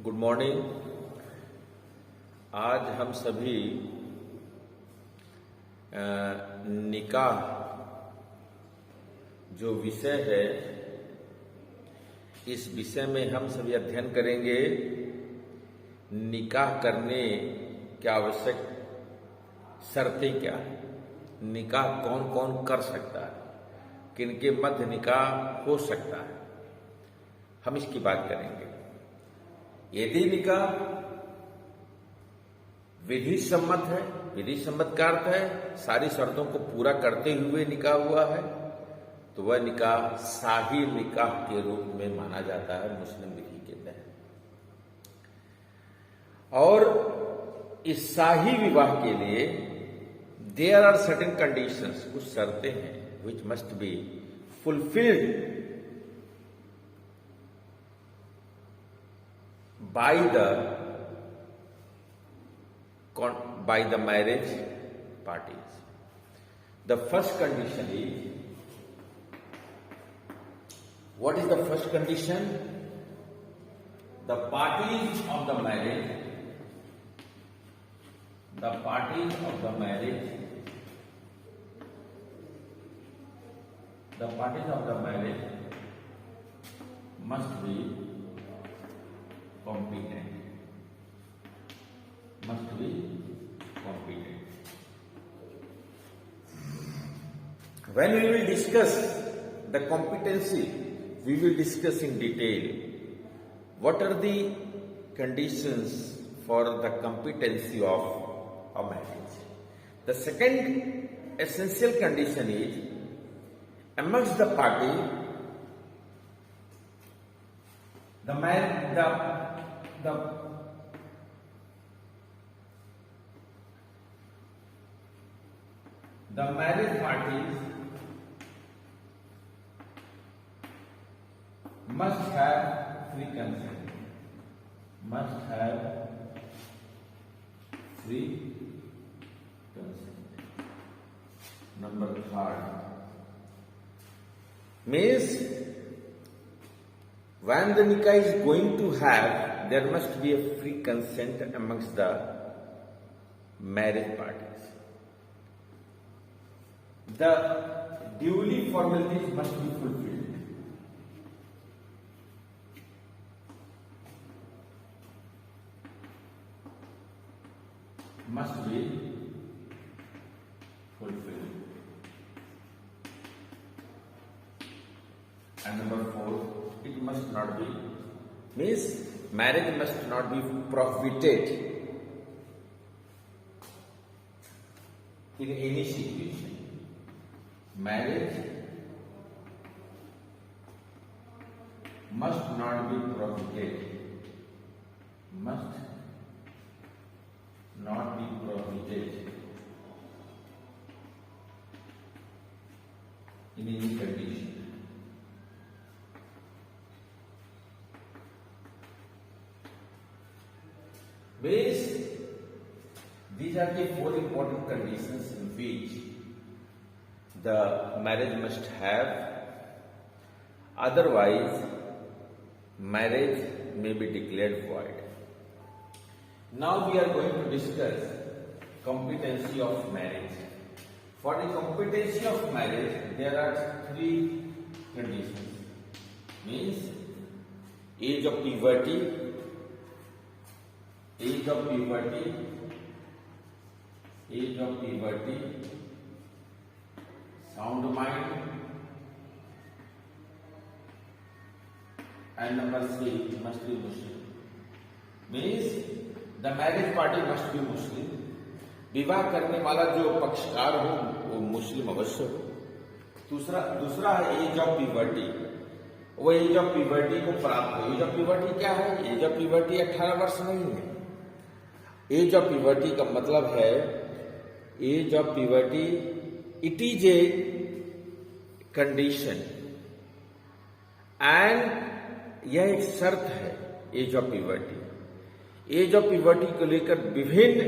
Good morning. आज हम सभी निकाह जो विषय है, इस विषय में हम सभी अध्ययन करेंगे निकाह करने की आवश्यक शर्तें क्या है, निकाह कौन कौन कर सकता है, किनके मध्य निकाह हो सकता है, हम इसकी बात करेंगे। यदि निकाह विधि सम्मत है, विधि सम्मत का अर्थ है सारी शर्तों को पूरा करते हुए निकाह हुआ है, तो वह निकाह शाही निकाह के रूप में माना जाता है मुस्लिम विधि के तहत। और इस शाही विवाह के लिए देयर आर सर्टेन कंडीशंस, कुछ शर्तें हैं which must be fulfilled by the marriage parties. The first condition is, what is the first condition? The parties of the marriage, the parties of the marriage, the parties of the marriage must be competent, must be competent. When we will discuss the competency, we will discuss in detail what are the conditions for the competency of a marriage. The second essential condition is, amongst the party, the marriage parties must have free consent, must have free consent. Number third means, when the nikah is going to have, there must be a free consent amongst the marriage parties. The duly formalities must be fulfilled. Must be fulfilled. And number four, it must not be, means marriage must not be prohibited in any situation. Marriage must not be prohibited, must not be prohibited in any condition. Means these are the four important conditions in which the marriage must have, otherwise marriage may be declared void. Now we are going to discuss competency of marriage. For the competency of marriage, there are three conditions. Means age of puberty, sound mind, and number three, must be Muslim. Means the marriage party must be Muslim. विवाह करने वाला जो पक्षकार हो वो मुस्लिम अवश्य हो। दूसरा है एज ऑफ प्यूबर्टी, वो एज ऑफ प्यूबर्टी को प्राप्त हो। एज ऑफ प्यूबर्टी क्या है? एज ऑफ प्यूबर्टी 18 वर्ष नहीं है। एज ऑफ प्यूबर्टी का मतलब है, age of puberty it is a condition and यह एक शर्त है age of puberty. Age of puberty को लेकर विभिन्न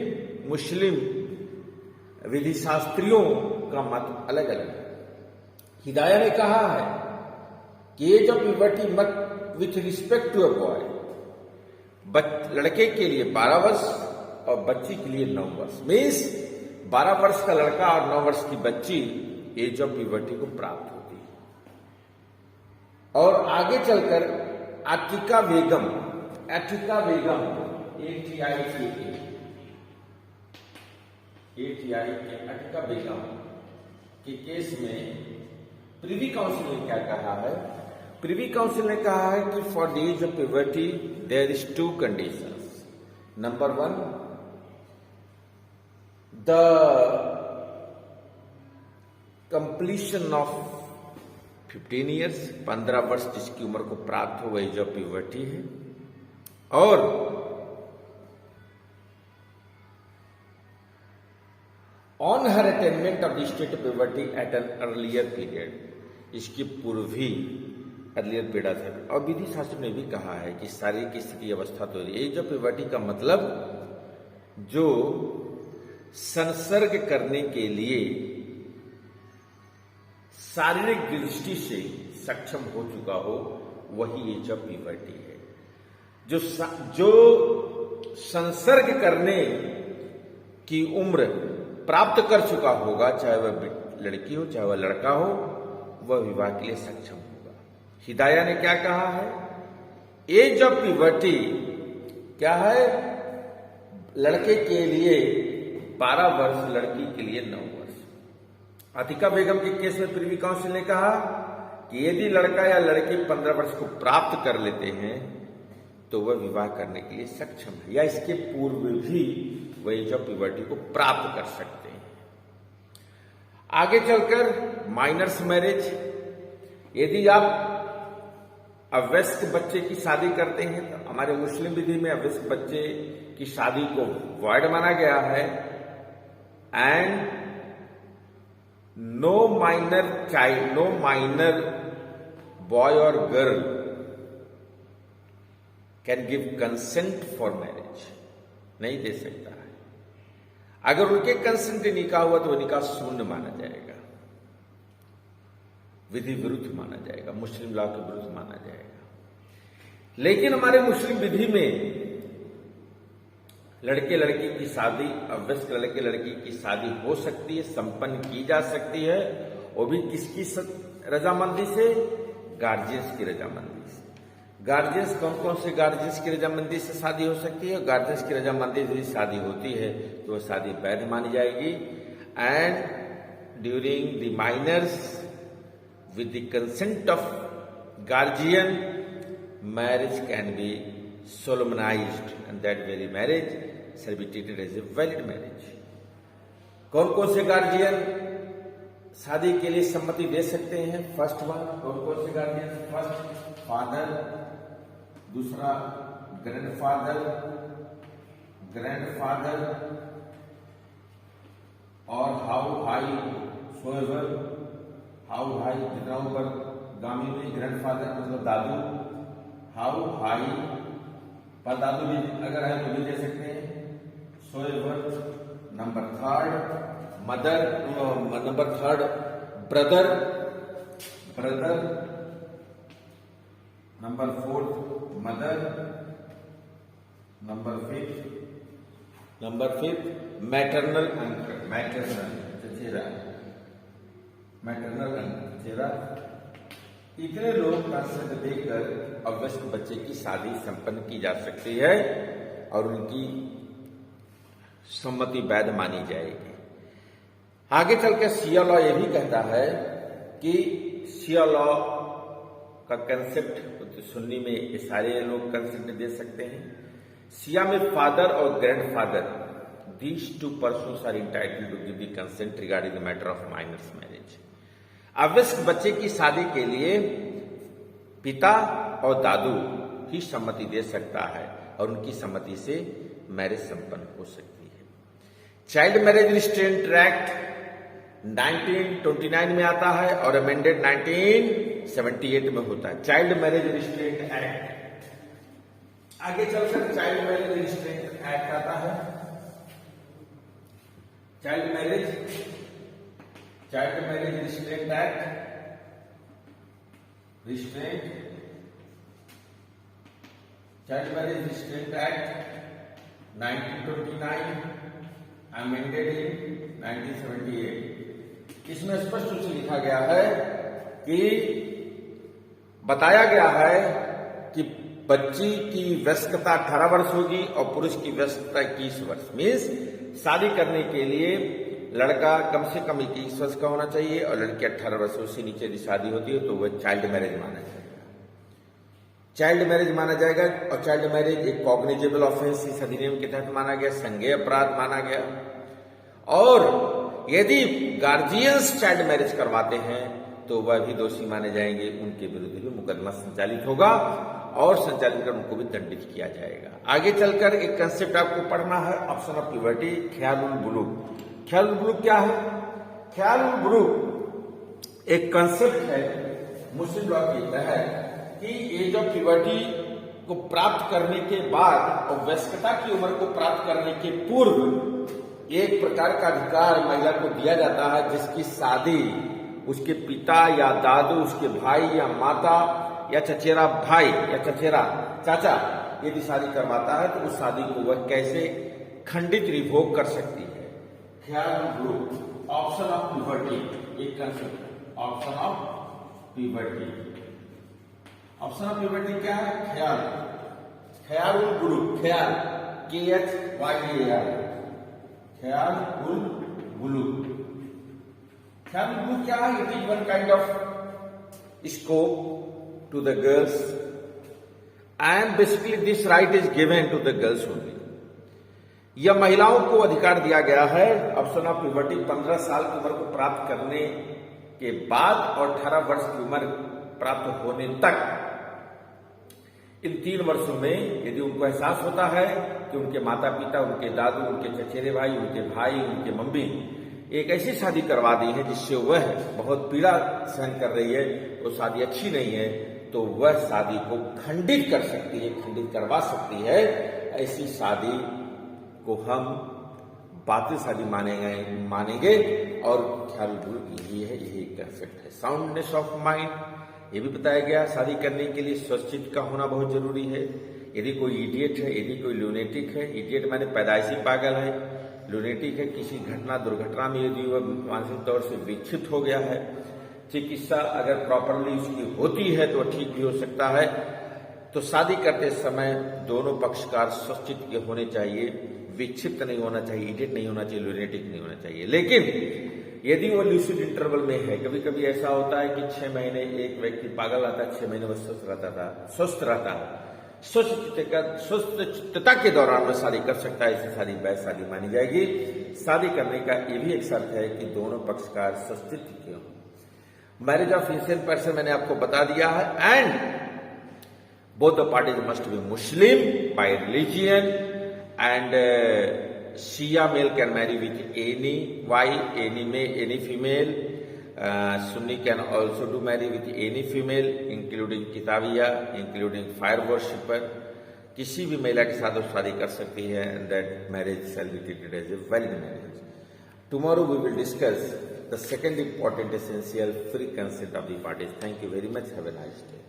मुस्लिम विधि शास्त्रियों का मत अलग अलग है। हिदाया ने कहा है कि एज ऑफ प्यूबर्टी मत with respect to a boy, लड़के के लिए 12 वर्ष और बच्ची के लिए 9 वर्ष। मीन्स 12 वर्ष का लड़का और 9 वर्ष की बच्ची एज ऑफ प्यूबर्टी को प्राप्त होती है। और आगे चलकर आतिका बेगम आतिका बेगम के केस में प्रिवी काउंसिल ने क्या कहा है? प्रिवी काउंसिल ने कहा है कि for the age of puberty there is 2 conditions. Number 1, the completion of 15 years, 15 वर्ष जिसकी उम्र को प्राप्त हो एज ऑफ प्यूबर्टी है, और on her attainment of the state of puberty at an earlier period, इसकी पूर्वी अर्लियर पीरियड है। और विधि शास्त्र ने भी कहा है कि शारीरिक स्थिति अवस्था तो एज ऑफ प्यूबर्टी का मतलब जो संसर्ग करने के लिए शारीरिक दृष्टि से सक्षम हो चुका हो वही एज ऑफ प्यूबर्टी है। जो संसर्ग करने की उम्र प्राप्त कर चुका होगा, चाहे वह लड़की हो चाहे वह लड़का हो, वह विवाह के लिए सक्षम होगा। हिदाया ने क्या कहा है? एज ऑफ प्यूबर्टी क्या है? लड़के के लिए 12 वर्ष, लड़की के लिए 9 वर्ष। आतिका बेगम के केस में प्रिवी काउंसिल ने कहा कि यदि लड़का या लड़की 15 वर्ष को प्राप्त कर लेते हैं तो वह विवाह करने के लिए सक्षम है, या इसके पूर्व भी वह एज ऑफ प्यूबर्टी को प्राप्त कर सकते हैं। आगे चलकर माइनर्स मैरिज, यदि आप अवयस्क बच्चे की शादी करते हैं तो हमारे मुस्लिम विधि में अवयस्क बच्चे की शादी को वॉइड माना गया है। एंड नो माइनर बॉय और girl can give consent for marriage, नहीं दे सकता है। अगर उनके कंसेंट निकाह हुआ तो निकाह शून्य माना जाएगा, विधि विरुद्ध माना जाएगा, मुस्लिम लॉ के विरुद्ध माना जाएगा। लेकिन हमारे मुस्लिम विधि में लड़के लड़की की शादी, अवयस्क लड़के लड़की की शादी हो सकती है, संपन्न की जा सकती है, वो भी किसकी रजामंदी से? गार्जियंस की रजामंदी से। गार्जियंस कौन कौन से गार्जियंस की रजामंदी से शादी हो सकती है? गार्जियंस की रजामंदी से शादी होती है तो वह शादी वैध मानी जाएगी। And during the minors with the consent of guardian, marriage can be solemnized and that very marriage shall be treated as a valid marriage. कौन कौन से गार्जियन शादी के लिए सम्मति दे सकते हैं? फर्स्ट वन, कौन कौन से गार्जियन? फर्स्ट फादर, दूसरा ग्रैंडफादर और हाउ हाई सोएवर, हाउ हाई जितना ऊपर गामी में ग्रैंडफादर मतलब दादू, हाउ हाई परदादू भी अगर है तो भी दे सकते हैं। सोएवर। Number third mother, number third brother, number fourth mother, number fifth maternal uncle, maternal चचेरा। इतने लोग कंसेंट देकर अवयस्क बच्चे की शादी संपन्न की जा सकती है और उनकी सम्मति वैध मानी जाएगी। आगे चलकर शिया लॉ यह भी कहता है कि शिया लॉ का कंसेप्ट सुन्नी में ये सारे लोग कंसेंट दे सकते हैं। शिया में फादर और grandfather, these two persons are entitled to give the consent regarding the matter of minors marriage. अवयस्क बच्चे की शादी के लिए पिता और दादू ही सम्मति दे सकता है और उनकी सम्मति से मैरिज संपन्न हो सकती है। चाइल्ड मैरिज रिस्ट्रेंट एक्ट 1929 में आता है और अमेंडेड 1978 में होता है। Child marriage restraint act. आगे चलकर चाइल्ड मैरिज रिस्ट्रेंट एक्ट आता है। Child marriage restraint act, child marriage restraint act 1929 amended in 1978। इसमें स्पष्ट रूप से लिखा गया है कि बताया गया है कि बच्ची की वयस्कता 18 वर्ष होगी और पुरुष की वयस्कता 21 वर्ष। मीन्स शादी करने के लिए लड़का कम से कम 21 वर्ष का होना चाहिए और लड़की 18 वर्ष से नीचे यदि शादी होती है तो वह चाइल्ड मैरिज माना जाएगा। चाइल्ड मैरिज माना जाएगा और चाइल्ड मैरिज एक कॉग्निजेबल ऑफेंस इस अधिनियम के तहत माना गया, संज्ञेय अपराध माना गया। और यदि गार्जियंस चाइल्ड मैरिज करवाते हैं तो वह भी दोषी माने जाएंगे, उनके विरुद्ध भी मुकदमा संचालित होगा और संचालित कर उनको भी दंडित किया जाएगा। आगे चलकर एक कंसेप्ट आपको पढ़ना है, ऑप्शन ऑफ प्यूबर्टी, ख्यालुल बुलूग। ख्यालुल बुलूग क्या है? ख्यालुल बुलूग एक कंसेप्ट है मुस्लिम लॉ के तहत कि एज ऑफ प्यूबर्टी को प्राप्त करने के बाद और वयस्कता की उम्र को प्राप्त करने के पूर्व एक प्रकार का अधिकार महिला को दिया जाता है जिसकी शादी उसके पिता या दादू, उसके भाई या माता या चचेरा भाई या चचेरा चाचा यदि शादी करवाता है तो उस शादी को वह कैसे खंडित रिवोक कर सकती है। ख्याल ग्रुप, ऑप्शन ऑफ प्यूबर्टी, एक concept, option of puberty. Option of puberty क्या है? ख्याल, ख्याल ग्रुप, ख्याल KHYAL, ख्याल उल बुलूग। ख्याल बुलूग क्या है? It is one kind of scope to the girls and basically this right is given to the girls only। यह महिलाओं को अधिकार दिया गया है ऑप्शन ऑफ प्यूबर्टी 15 साल की उम्र को प्राप्त करने के बाद और 18 वर्ष की उम्र प्राप्त होने तक। इन 3 वर्षों में यदि उनको एहसास होता है कि उनके माता पिता, उनके दादू, उनके चचेरे भाई, उनके भाई, उनके मम्मी एक ऐसी शादी करवा दी है जिससे वह बहुत पीड़ा सहन कर रही है, वो शादी अच्छी नहीं है, तो वह शादी को खंडित कर सकती है, खंडित करवा सकती है। ऐसी शादी को हम बातिल शादी मानेंगे और ख्याल यही है, यही कंसेप्ट है। साउंडनेस ऑफ माइंड ये भी बताया गया, शादी करने के लिए स्वचित का होना बहुत जरूरी है। यदि कोई इडियट है, यदि कोई लूनेटिक है, इडियट माने पैदाइशी पागल है, लूनेटिक है किसी दुर्घटना में यदि वह मानसिक तौर से विक्षिप्त हो गया है, चिकित्सा अगर प्रॉपरली उसकी होती है तो ठीक भी हो सकता है। तो शादी करते समय दोनों पक्षकार स्वचित के होने चाहिए, विक्षिप्त नहीं होना चाहिए, इडियट नहीं होना चाहिए, लूनेटिक नहीं होना चाहिए। लेकिन यदि वो लूसिड इंटरवल में है, कभी कभी ऐसा होता है कि 6 महीने एक व्यक्ति पागल आता है, 6 महीने वह स्वस्थ रहता है, स्वस्थ चित्तता के दौरान वह शादी कर सकता है, ऐसी शादी वैध शादी मानी जाएगी। शादी करने का ये भी एक शर्त है कि दोनों पक्षकार स्वचित के हों। मैरिज ऑफ इंसेंट पर्सन मैंने आपको बता दिया है। And both the parties must be Muslim by religion and Shia male can marry with any wife, any female. Sunni can also do marry with any female, including Kitabiya, including fire worshipper. किसी भी महिला के साथ वो शादी कर सकती है and that marriage shall be treated as a valid marriage. Tomorrow we will discuss the second important essential free consent of the parties. Thank you very much. Have a nice day.